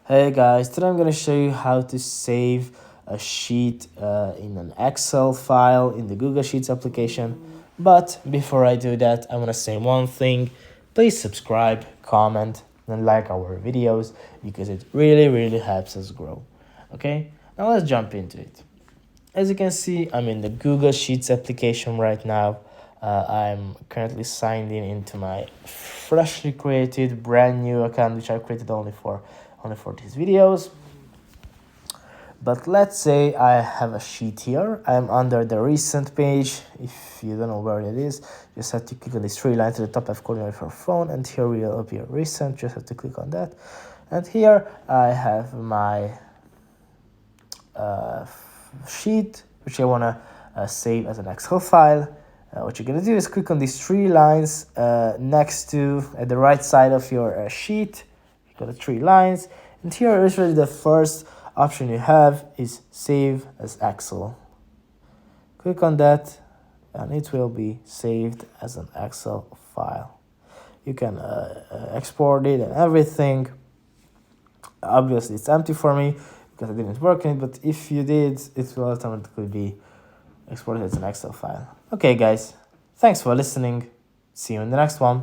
Hey guys, today I'm going to show you how to save a sheet in an Excel file in the Google Sheets application. But before I do that, I want to say one thing. Please subscribe, comment, and like our videos because it really helps us grow. Okay, now let's jump into it. As you can see, I'm in the Google Sheets application right now. I'm currently signed in into my freshly created brand new account, which I created only for these videos. But let's say I have a sheet here. I'm under the recent page. If you don't know where it is, just have to click on this three line to the top left corner of your phone, and here will appear recent. Just have to click on that, and here I have my sheet which I want to save as an Excel file. What you're going to do is click on these three lines next to at the right side of your sheet. You got the three lines, and here is really the first option you have is save as Excel. Click on that and it will be saved as an Excel file. You can export it and everything. Obviously it's empty for me because I didn't work in it, but if you did, it will automatically be exported as an Excel file. Okay guys, thanks for listening. See you in the next one.